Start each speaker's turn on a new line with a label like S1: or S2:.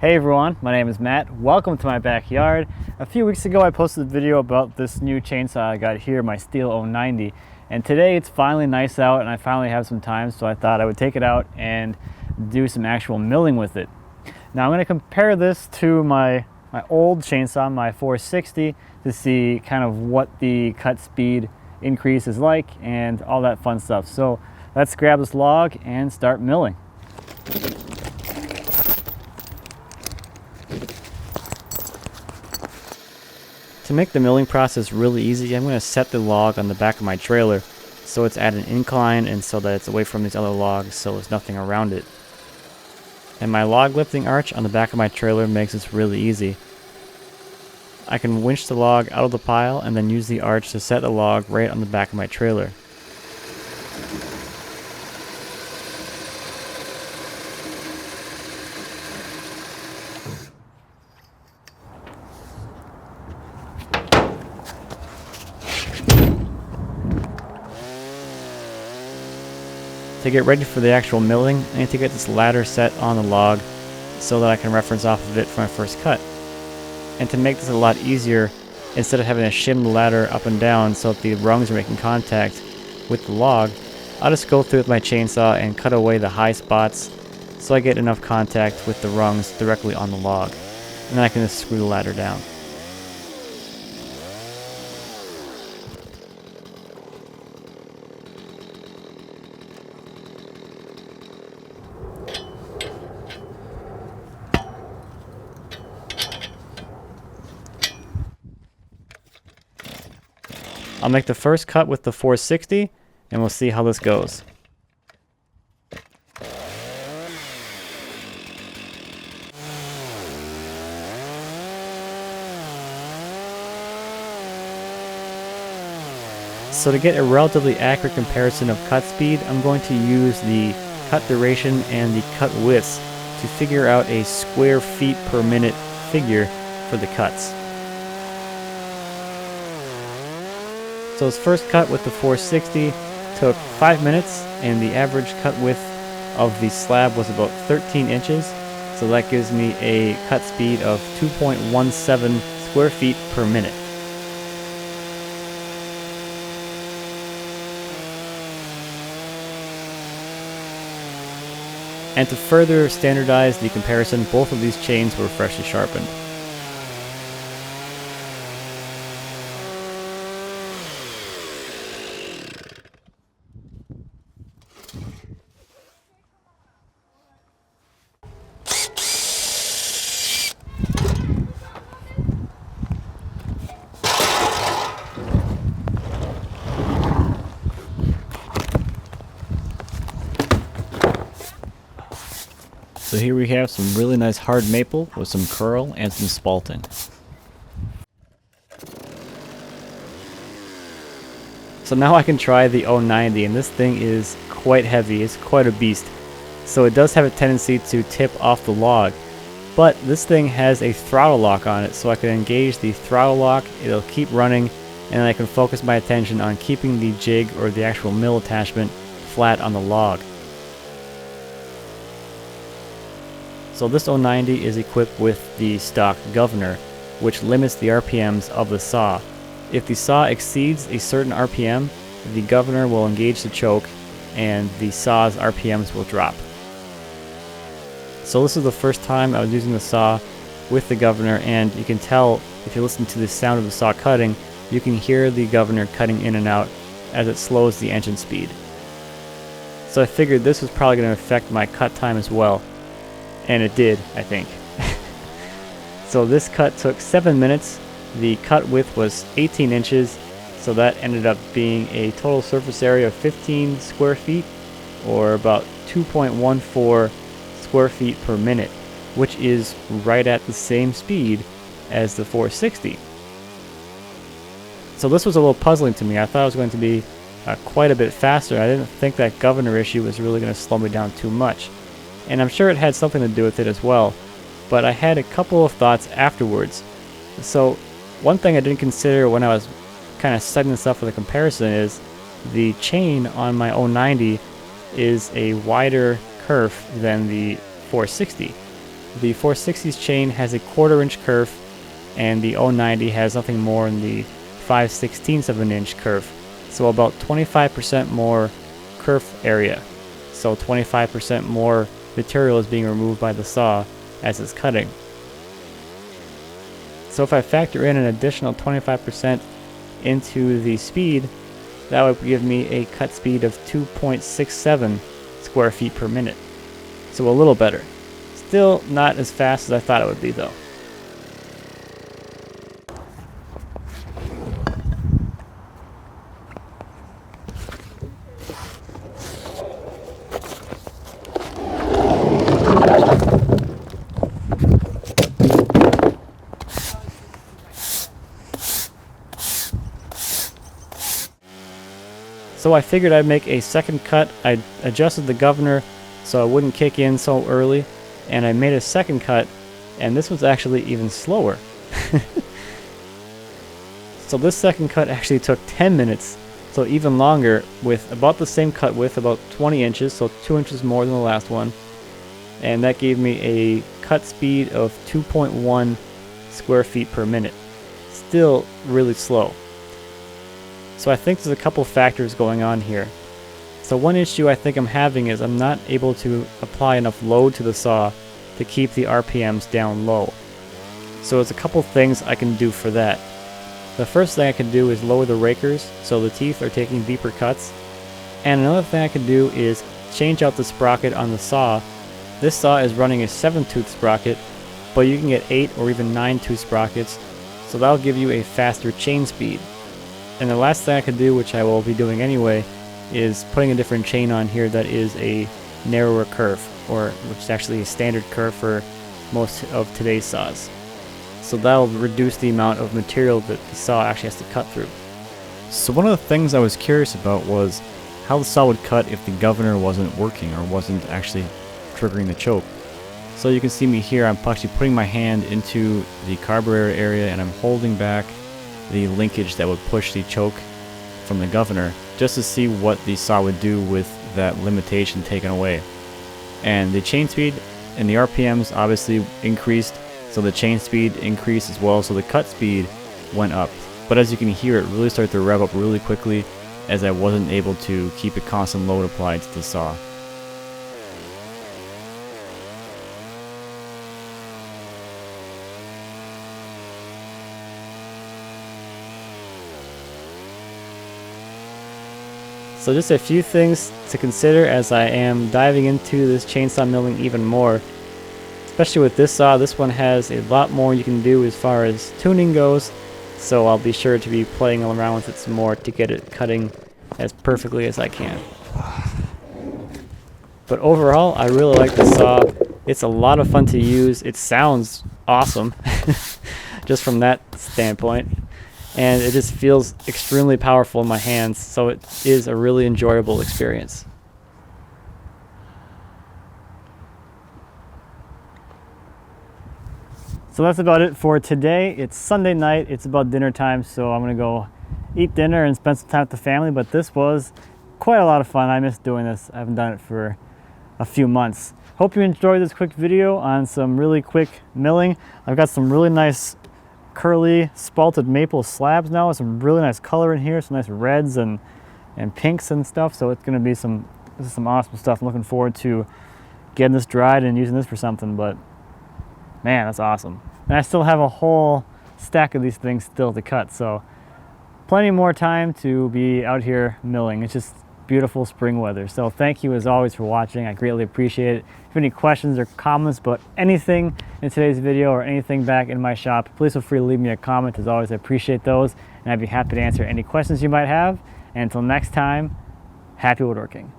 S1: Hey everyone, my name is Matt. Welcome to my backyard. A few weeks ago I posted a video about this new chainsaw I got here, my Steel 090. And today it's finally nice out and I finally have some time, so I thought I would take it out and do some actual milling with it. Now I'm going to compare this to my old chainsaw, my 460, to see kind of what the cut speed increase is like and all that fun stuff. So let's grab this log and start milling. To make the milling process really easy, I'm going to set the log on the back of my trailer so it's at an incline and so that it's away from these other logs so there's nothing around it. And my log lifting arch on the back of my trailer makes this really easy. I can winch the log out of the pile and then use the arch to set the log right on the back of my trailer. To get ready for the actual milling, I need to get this ladder set on the log so that I can reference off of it for my first cut. And to make this a lot easier, instead of having to shim the ladder up and down so that the rungs are making contact with the log, I'll just go through with my chainsaw and cut away the high spots so I get enough contact with the rungs directly on the log. And then I can just screw the ladder down. I'll make the first cut with the 460 and we'll see how this goes. So to get a relatively accurate comparison of cut speed, I'm going to use the cut duration and the cut widths to figure out a square feet per minute figure for the cuts. So his first cut with the 460 took 5 minutes and the average cut width of the slab was about 13 inches. So that gives me a cut speed of 2.17 square feet per minute. And to further standardize the comparison, both of these chains were freshly sharpened. So here we have some really nice hard maple with some curl and some spalting. So now I can try the 090, and this thing is quite heavy, it's quite a beast. So it does have a tendency to tip off the log, but this thing has a throttle lock on it, so I can engage the throttle lock, it'll keep running, and I can focus my attention on keeping the jig or the actual mill attachment flat on the log. So this 090 is equipped with the stock governor, which limits the RPMs of the saw. If the saw exceeds a certain RPM, the governor will engage the choke and the saw's RPMs will drop. So this is the first time I was using the saw with the governor, and you can tell if you listen to the sound of the saw cutting, you can hear the governor cutting in and out as it slows the engine speed. So I figured this was probably going to affect my cut time as well. And it did, I think. So this cut took 7 minutes. The cut width was 18 inches, so that ended up being a total surface area of 15 square feet, or about 2.14 square feet per minute, which is right at the same speed as the 460. So this was a little puzzling to me. I thought it was going to be quite a bit faster. I didn't think that governor issue was really going to slow me down too much. And I'm sure it had something to do with it as well, but I had a couple of thoughts afterwards. So one thing I didn't consider when I was kind of setting this up for the comparison is the chain on my 090 is a wider kerf than the 460. The 460's chain has a 1/4 inch kerf, and the 090 has nothing more than the 5/16 of an inch kerf. So about 25% more kerf area. So 25% more material is being removed by the saw as it's cutting. So if I factor in an additional 25% into the speed, that would give me a cut speed of 2.67 square feet per minute. So a little better. Still not as fast as I thought it would be though. So I figured I'd make a second cut. I adjusted the governor so it wouldn't kick in so early, and I made a second cut, and this was actually even slower. So this second cut actually took 10 minutes, so even longer, with about the same cut width, about 20 inches, so 2 inches more than the last one. And that gave me a cut speed of 2.1 square feet per minute. Still really slow. So I think there's a couple factors going on here. So one issue I think I'm having is I'm not able to apply enough load to the saw to keep the RPMs down low. So there's a couple things I can do for that. The first thing I can do is lower the rakers so the teeth are taking deeper cuts. And another thing I can do is change out the sprocket on the saw. This saw is running a 7-tooth sprocket, but you can get 8 or even 9-tooth sprockets, so that'll give you a faster chain speed. And the last thing I could do, which I will be doing anyway, is putting a different chain on here that is a narrower kerf, or which is actually a standard kerf for most of today's saws. So that'll reduce the amount of material that the saw actually has to cut through.
S2: So one of the things I was curious about was how the saw would cut if the governor wasn't working or wasn't actually triggering the choke. So you can see me here, I'm actually putting my hand into the carburetor area and I'm holding back the linkage that would push the choke from the governor just to see what the saw would do with that limitation taken away. And the chain speed and the RPMs obviously increased, so the chain speed increased as well, so the cut speed went up. But as you can hear, it really started to rev up really quickly as I wasn't able to keep a constant load applied to the saw.
S1: So just a few things to consider as I am diving into this chainsaw milling even more. Especially with this saw, this one has a lot more you can do as far as tuning goes, so I'll be sure to be playing around with it some more to get it cutting as perfectly as I can. But overall, I really like this saw. It's a lot of fun to use. It sounds awesome, just from that standpoint. And it just feels extremely powerful in my hands, so it is a really enjoyable experience. So that's about it for today. It's Sunday night, it's about dinner time, so I'm gonna go eat dinner and spend some time with the family, but this was quite a lot of fun. I miss doing this. I haven't done it for a few months. Hope you enjoyed this quick video on some really quick milling. I've got some really nice curly spalted maple slabs now, some really nice color in here, some nice reds and pinks and stuff, so it's going to be this is some awesome stuff. I'm looking forward to getting this dried and using this for something, but man, that's awesome. And I still have a whole stack of these things still to cut, so plenty more time to be out here milling. It's just beautiful spring weather. So thank you as always for watching. I greatly appreciate it. If you have any questions or comments about anything in today's video or anything back in my shop, please feel free to leave me a comment. As always, I appreciate those, and I'd be happy to answer any questions you might have. And until next time, happy woodworking.